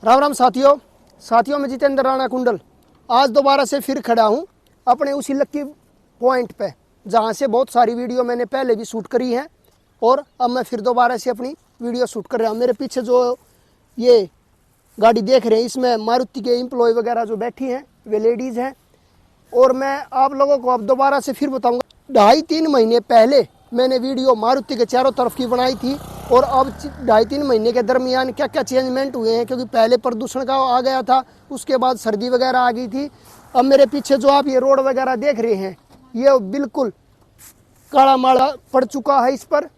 राम राम साथियों मैं जितेंद्र राणा कुंडल आज दोबारा से फिर खड़ा हूँ अपने उसी लक्की पॉइंट पे जहाँ से बहुत सारी वीडियो मैंने पहले भी शूट करी है और अब मैं फिर दोबारा से अपनी वीडियो शूट कर रहा हूँ। मेरे पीछे जो ये गाड़ी देख रहे हैं इसमें मारुति के एम्प्लॉय वगैरह जो बैठी हैं वे लेडीज़ हैं। और मैं आप लोगों को अब दोबारा से फिर बताऊँगा 2.5-3 महीने पहले मैंने वीडियो मारुति के चारों तरफ की बनाई थी और अब 2.5-3 महीने के दरमियान क्या क्या चेंजमेंट हुए हैं, क्योंकि पहले प्रदूषण का आ गया था, उसके बाद सर्दी वगैरह आ गई थी। अब मेरे पीछे जो आप ये रोड वगैरह देख रहे हैं ये बिल्कुल काला माड़ा पड़ चुका है इस पर।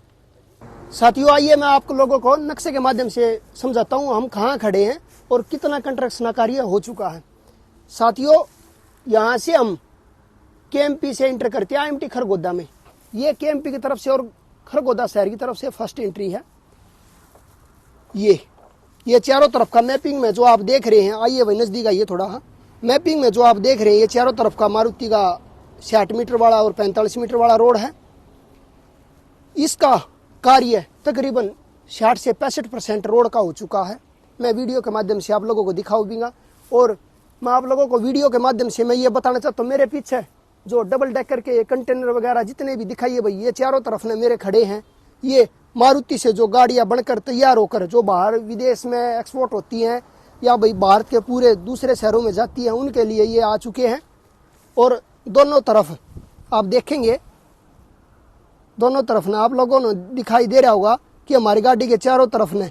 साथियों आइए मैं आप लोगों को नक्शे के माध्यम से समझाता हूँ हम कहाँ खड़े हैं और कितना कंस्ट्रक्शन कार्य हो चुका है। साथियों यहाँ से हम केएमपी से एंटर करते हैं आईएमटी खरगोदा में। ये केएमपी की तरफ से और खरगोदा शहर की तरफ से फर्स्ट एंट्री है। ये चारों तरफ का मैपिंग में जो आप देख रहे हैं, आइए वही नज़दीक आइए थोड़ा। हाँ मैपिंग में जो आप देख रहे हैं ये चारों तरफ का मारुति का 60 मीटर वाला और 45 मीटर वाला रोड है। इसका कार्य तकरीबन 60 से 65% रोड का हो चुका है। मैं वीडियो के माध्यम से आप लोगों को दिखाऊंगा और मैं आप लोगों को वीडियो के माध्यम से मैं ये बताना चाहता हूँ मेरे पीछे जो डबल डेकर के कंटेनर वगैरह जितने भी दिखाइए भाई ये चारों तरफ ने मेरे खड़े हैं। ये मारुति से जो गाड़ियां बनकर तैयार होकर जो बाहर विदेश में एक्सपोर्ट होती हैं या भाई भारत के पूरे दूसरे शहरों में जाती हैं उनके लिए ये आ चुके हैं। और दोनों तरफ आप देखेंगे दोनों तरफ ना आप लोगों ने दिखाई दे रहा होगा कि हमारी गाड़ी के चारों तरफ ने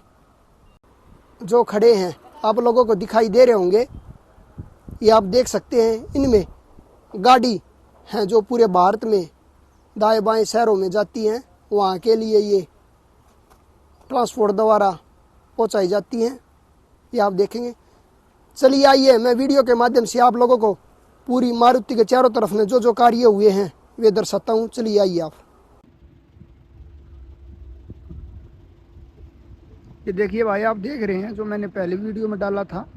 जो खड़े हैं आप लोगों को दिखाई दे रहे होंगे। ये आप देख सकते हैं इनमें गाड़ी हैं जो पूरे भारत में दाएं बाएं शहरों में जाती हैं, वहाँ के लिए ये ट्रांसपोर्ट द्वारा पहुँचाई जाती हैं। ये आप देखेंगे। चलिए आइए मैं वीडियो के माध्यम से आप लोगों को पूरी मारुति के चारों तरफ में जो जो कार्य हुए हैं वे दर्शाता हूँ। चलिए आइए आप। ये देखिए भाई आप देख रहे हैं जो मैंने पहले वीडियो में डाला था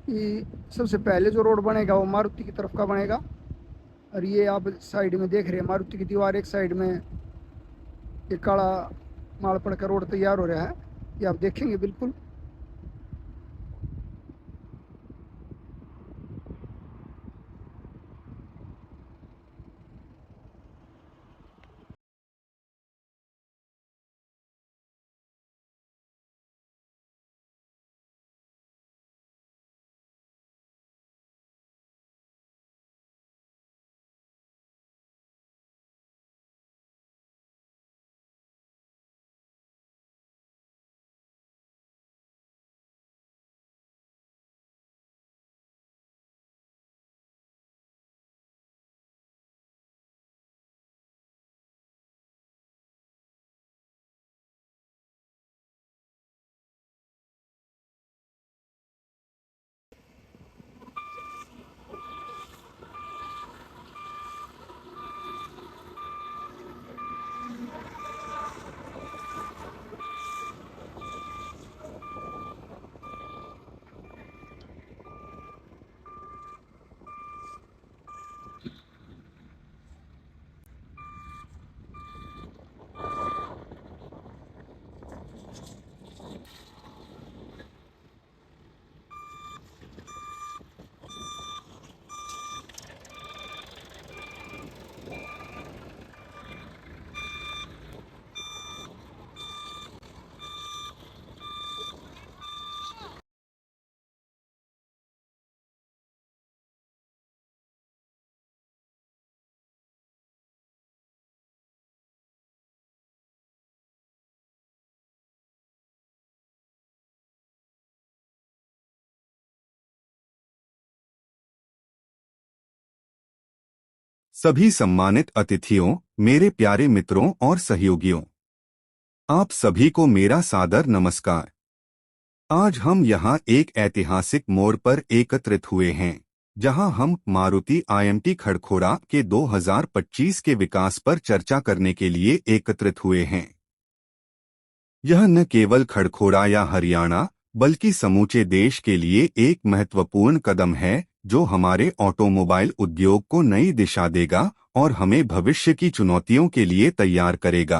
कि सबसे पहले जो रोड बनेगा वो मारुति की तरफ का बनेगा। और ये आप साइड में देख रहे हैं मारुति की दीवार एक साइड में ये काला माल पड़ का रोड तैयार हो रहा है। ये आप देखेंगे बिल्कुल। सभी सम्मानित अतिथियों, मेरे प्यारे मित्रों और सहयोगियों, आप सभी को मेरा सादर नमस्कार। आज हम यहाँ एक ऐतिहासिक मोड़ पर एकत्रित हुए हैं, जहाँ हम मारुति आईएमटी खड़खोरा के 2025 के विकास पर चर्चा करने के लिए एकत्रित हुए हैं। यह न केवल खड़खोरा या हरियाणा बल्कि समूचे देश के लिए एक महत्वपूर्ण कदम है जो हमारे ऑटोमोबाइल उद्योग को नई दिशा देगा और हमें भविष्य की चुनौतियों के लिए तैयार करेगा।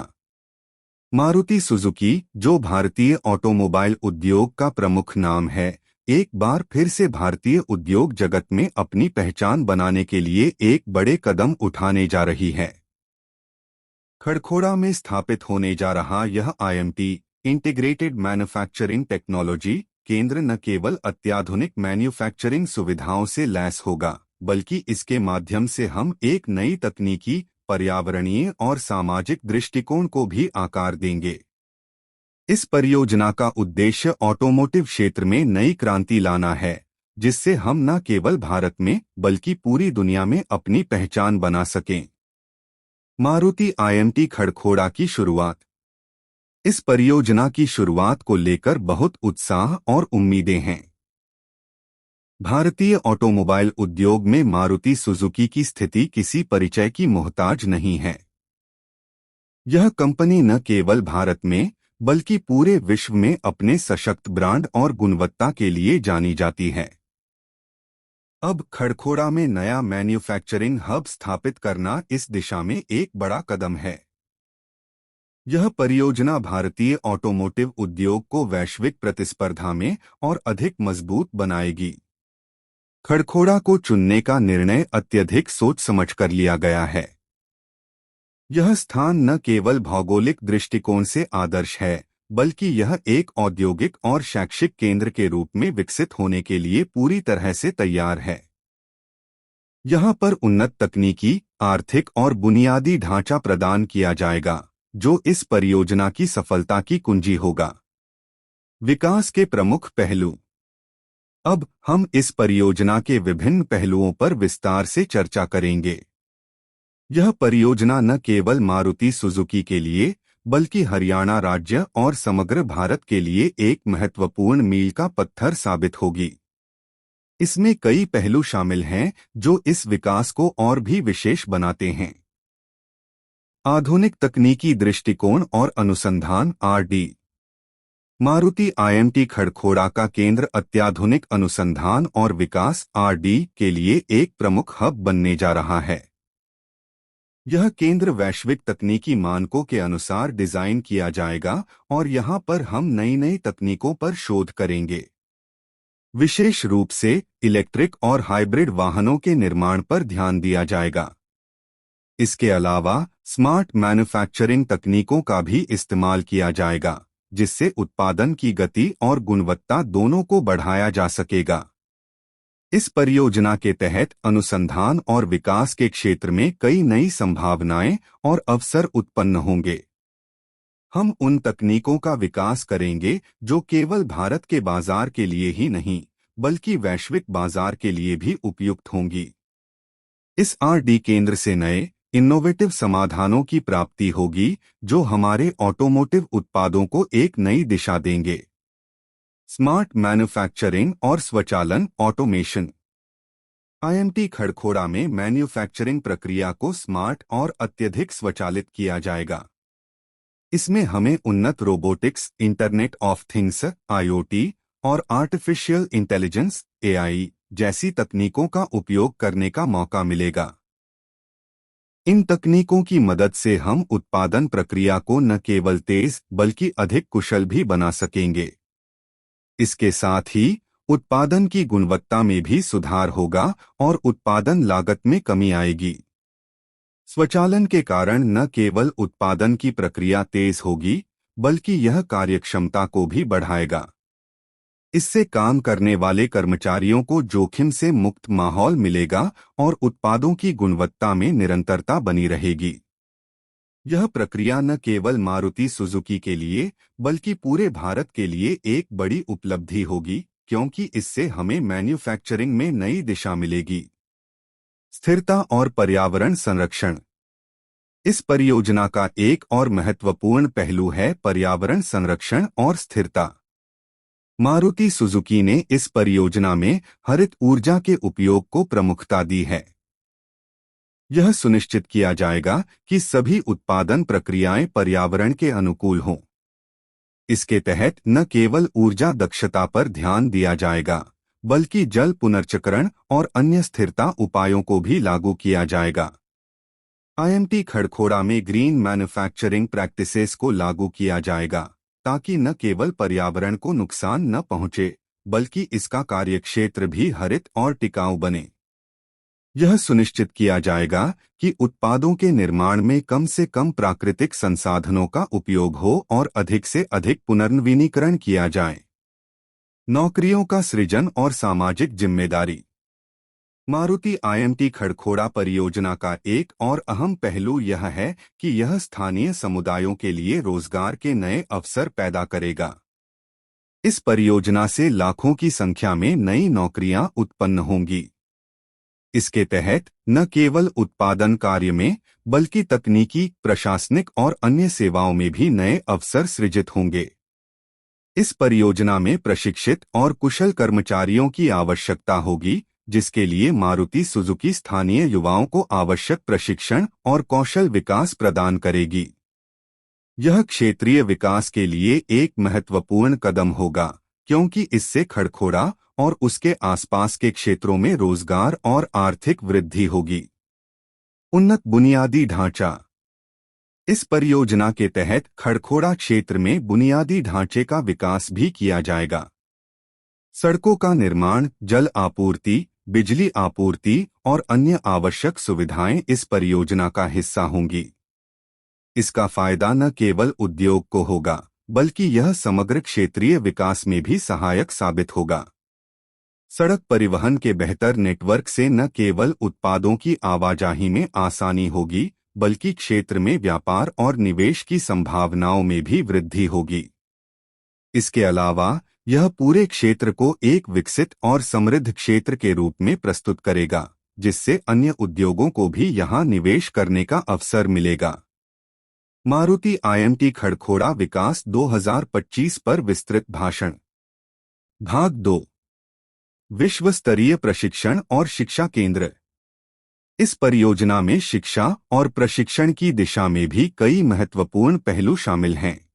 मारुति सुजुकी, जो भारतीय ऑटोमोबाइल उद्योग का प्रमुख नाम है, एक बार फिर से भारतीय उद्योग जगत में अपनी पहचान बनाने के लिए एक बड़े कदम उठाने जा रही है। खड़खोड़ा में स्थापित होने जा रहा यह आईएमटी इंटीग्रेटेड मैन्युफैक्चरिंग टेक्नोलॉजी केंद्र न केवल अत्याधुनिक मैन्युफैक्चरिंग सुविधाओं से लैस होगा, बल्कि इसके माध्यम से हम एक नई तकनीकी, पर्यावरणीय और सामाजिक दृष्टिकोण को भी आकार देंगे। इस परियोजना का उद्देश्य ऑटोमोटिव क्षेत्र में नई क्रांति लाना है, जिससे हम न केवल भारत में बल्कि पूरी दुनिया में अपनी पहचान बना सकें। मारुति आईएमटी खड़खोड़ा की शुरुआत। इस परियोजना की शुरुआत को लेकर बहुत उत्साह और उम्मीदें हैं। भारतीय ऑटोमोबाइल उद्योग में मारुति सुजुकी की स्थिति किसी परिचय की मोहताज नहीं है। यह कंपनी न केवल भारत में बल्कि पूरे विश्व में अपने सशक्त ब्रांड और गुणवत्ता के लिए जानी जाती है। अब खड़खोड़ा में नया मैन्युफैक्चरिंग हब स्थापित करना इस दिशा में एक बड़ा कदम है। यह परियोजना भारतीय ऑटोमोटिव उद्योग को वैश्विक प्रतिस्पर्धा में और अधिक मजबूत बनाएगी। खड़खोड़ा को चुनने का निर्णय अत्यधिक सोच समझकर लिया गया है। यह स्थान न केवल भौगोलिक दृष्टिकोण से आदर्श है, बल्कि यह एक औद्योगिक और शैक्षिक केंद्र के रूप में विकसित होने के लिए पूरी तरह से तैयार है। यहाँ पर उन्नत तकनीकी, आर्थिक और बुनियादी ढांचा प्रदान किया जाएगा, जो इस परियोजना की सफलता की कुंजी होगा। विकास के प्रमुख पहलू। अब हम इस परियोजना के विभिन्न पहलुओं पर विस्तार से चर्चा करेंगे। यह परियोजना न केवल मारुति सुजुकी के लिए बल्कि हरियाणा राज्य और समग्र भारत के लिए एक महत्वपूर्ण मील का पत्थर साबित होगी। इसमें कई पहलू शामिल हैं जो इस विकास को और भी विशेष बनाते हैं। आधुनिक तकनीकी दृष्टिकोण और अनुसंधान आरडी। मारुति आईएमटी खड़खोड़ा का केंद्र अत्याधुनिक अनुसंधान और विकास आरडी के लिए एक प्रमुख हब बनने जा रहा है। यह केंद्र वैश्विक तकनीकी मानकों के अनुसार डिजाइन किया जाएगा और यहाँ पर हम नई तकनीकों पर शोध करेंगे। विशेष रूप से इलेक्ट्रिक और हाइब्रिड वाहनों के निर्माण पर ध्यान दिया जाएगा। इसके अलावा स्मार्ट मैन्युफैक्चरिंग तकनीकों का भी इस्तेमाल किया जाएगा, जिससे उत्पादन की गति और गुणवत्ता दोनों को बढ़ाया जा सकेगा। इस परियोजना के तहत अनुसंधान और विकास के क्षेत्र में कई नई संभावनाएं और अवसर उत्पन्न होंगे। हम उन तकनीकों का विकास करेंगे जो केवल भारत के बाजार के लिए ही नहीं, बल्कि वैश्विक बाजार के लिए भी उपयुक्त होंगी। इस आरडी केंद्र से नए इनोवेटिव समाधानों की प्राप्ति होगी, जो हमारे ऑटोमोटिव उत्पादों को एक नई दिशा देंगे। स्मार्ट मैन्युफैक्चरिंग और स्वचालन ऑटोमेशन। आईएमटी खड़खोड़ा में मैन्युफैक्चरिंग प्रक्रिया को स्मार्ट और अत्यधिक स्वचालित किया जाएगा। इसमें हमें उन्नत robotics, internet of things IoT और आर्टिफिशियल इंटेलिजेंस एआई जैसी तकनीकों का उपयोग करने का मौका मिलेगा। इन तकनीकों की मदद से हम उत्पादन प्रक्रिया को न केवल तेज बल्कि अधिक कुशल भी बना सकेंगे। इसके साथ ही उत्पादन की गुणवत्ता में भी सुधार होगा और उत्पादन लागत में कमी आएगी। स्वचालन के कारण न केवल उत्पादन की प्रक्रिया तेज होगी, बल्कि यह कार्यक्षमता को भी बढ़ाएगा। इससे काम करने वाले कर्मचारियों को जोखिम से मुक्त माहौल मिलेगा और उत्पादों की गुणवत्ता में निरंतरता बनी रहेगी। यह प्रक्रिया न केवल मारुति सुजुकी के लिए बल्कि पूरे भारत के लिए एक बड़ी उपलब्धि होगी, क्योंकि इससे हमें मैन्युफैक्चरिंग में नई दिशा मिलेगी। स्थिरता और पर्यावरण संरक्षण। इस परियोजना का एक और महत्वपूर्ण पहलू है पर्यावरण संरक्षण और स्थिरता। मारुति सुजुकी ने इस परियोजना में हरित ऊर्जा के उपयोग को प्रमुखता दी है। यह सुनिश्चित किया जाएगा कि सभी उत्पादन प्रक्रियाएं पर्यावरण के अनुकूल हों। इसके तहत न केवल ऊर्जा दक्षता पर ध्यान दिया जाएगा, बल्कि जल पुनर्चक्रण और अन्य स्थिरता उपायों को भी लागू किया जाएगा। आईएमटी खड़खोड़ा में ग्रीन मैन्युफैक्चरिंग प्रैक्टिसेस को लागू किया जाएगा ताकि न केवल पर्यावरण को नुकसान न पहुंचे बल्कि इसका कार्यक्षेत्र भी हरित और टिकाऊ बने। यह सुनिश्चित किया जाएगा कि उत्पादों के निर्माण में कम से कम प्राकृतिक संसाधनों का उपयोग हो और अधिक से अधिक पुनर्नवीनीकरण किया जाए। नौकरियों का सृजन और सामाजिक जिम्मेदारी। मारुति आईएमटी खड़खोड़ा परियोजना का एक और अहम पहलू यह है कि यह स्थानीय समुदायों के लिए रोजगार के नए अवसर पैदा करेगा। इस परियोजना से लाखों की संख्या में नई नौकरियां उत्पन्न होंगी। इसके तहत न केवल उत्पादन कार्य में बल्कि तकनीकी, प्रशासनिक और अन्य सेवाओं में भी नए अवसर सृजित होंगे। इस परियोजना में प्रशिक्षित और कुशल कर्मचारियों की आवश्यकता होगी, जिसके लिए मारुति सुजुकी स्थानीय युवाओं को आवश्यक प्रशिक्षण और कौशल विकास प्रदान करेगी। यह क्षेत्रीय विकास के लिए एक महत्वपूर्ण कदम होगा, क्योंकि इससे खड़खोड़ा और उसके आसपास के क्षेत्रों में रोजगार और आर्थिक वृद्धि होगी। उन्नत बुनियादी ढांचा। इस परियोजना के तहत खड़खोड़ा क्षेत्र में बुनियादी ढांचे का विकास भी किया जाएगा। सड़कों का निर्माण, जल आपूर्ति, बिजली आपूर्ति और अन्य आवश्यक सुविधाएं इस परियोजना का हिस्सा होंगी। इसका फायदा न केवल उद्योग को होगा, बल्कि यह समग्र क्षेत्रीय विकास में भी सहायक साबित होगा। सड़क परिवहन के बेहतर नेटवर्क से न केवल उत्पादों की आवाजाही में आसानी होगी, बल्कि क्षेत्र में व्यापार और निवेश की संभावनाओं में भी वृद्धि होगी। इसके अलावा यह पूरे क्षेत्र को एक विकसित और समृद्ध क्षेत्र के रूप में प्रस्तुत करेगा, जिससे अन्य उद्योगों को भी यहां निवेश करने का अवसर मिलेगा। मारुति आईएमटी खड़खोड़ा विकास 2025 पर विस्तृत भाषण। भाग 2। विश्व स्तरीय प्रशिक्षण और शिक्षा केंद्र। इस परियोजना में शिक्षा और प्रशिक्षण की दिशा में भी कई महत्वपूर्ण पहलू शामिल हैं।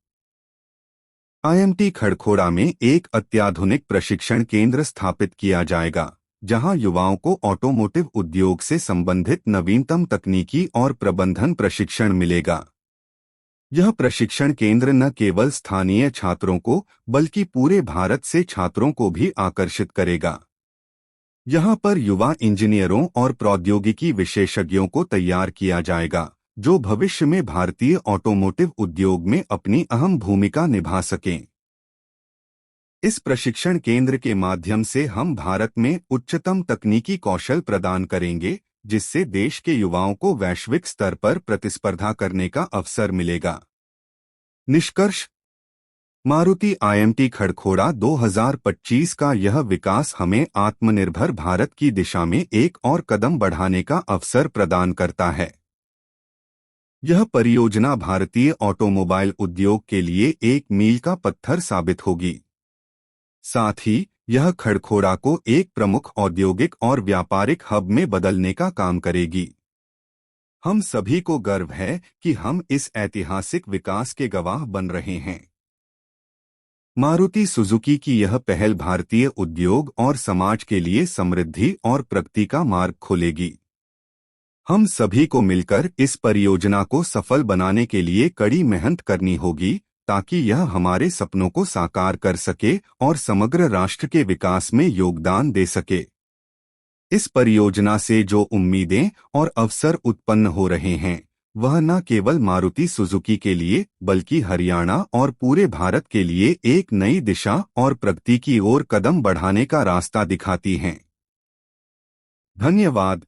आईएमटी खड़खोड़ा में एक अत्याधुनिक प्रशिक्षण केंद्र स्थापित किया जाएगा, जहां युवाओं को ऑटोमोटिव उद्योग से संबंधित नवीनतम तकनीकी और प्रबंधन प्रशिक्षण मिलेगा। यह प्रशिक्षण केंद्र न केवल स्थानीय छात्रों को बल्कि पूरे भारत से छात्रों को भी आकर्षित करेगा। यहां पर युवा इंजीनियरों और प्रौद्योगिकी विशेषज्ञों को तैयार किया जाएगा, जो भविष्य में भारतीय ऑटोमोटिव उद्योग में अपनी अहम भूमिका निभा सकें। इस प्रशिक्षण केंद्र के माध्यम से हम भारत में उच्चतम तकनीकी कौशल प्रदान करेंगे, जिससे देश के युवाओं को वैश्विक स्तर पर प्रतिस्पर्धा करने का अवसर मिलेगा। निष्कर्ष। मारुति आईएमटी खड़खोड़ा 2025 का यह विकास हमें आत्मनिर्भर भारत की दिशा में एक और कदम बढ़ाने का अवसर प्रदान करता है। यह परियोजना भारतीय ऑटोमोबाइल उद्योग के लिए एक मील का पत्थर साबित होगी। साथ ही यह खड़खोड़ा को एक प्रमुख औद्योगिक और व्यापारिक हब में बदलने का काम करेगी। हम सभी को गर्व है कि हम इस ऐतिहासिक विकास के गवाह बन रहे हैं। मारुति सुजुकी की यह पहल भारतीय उद्योग और समाज के लिए समृद्धि और प्रगति का मार्ग खोलेगी। हम सभी को मिलकर इस परियोजना को सफल बनाने के लिए कड़ी मेहनत करनी होगी, ताकि यह हमारे सपनों को साकार कर सके और समग्र राष्ट्र के विकास में योगदान दे सके। इस परियोजना से जो उम्मीदें और अवसर उत्पन्न हो रहे हैं, वह न केवल मारुति सुजुकी के लिए बल्कि हरियाणा और पूरे भारत के लिए एक नई दिशा और प्रगति की ओर कदम बढ़ाने का रास्ता दिखाती हैं। धन्यवाद।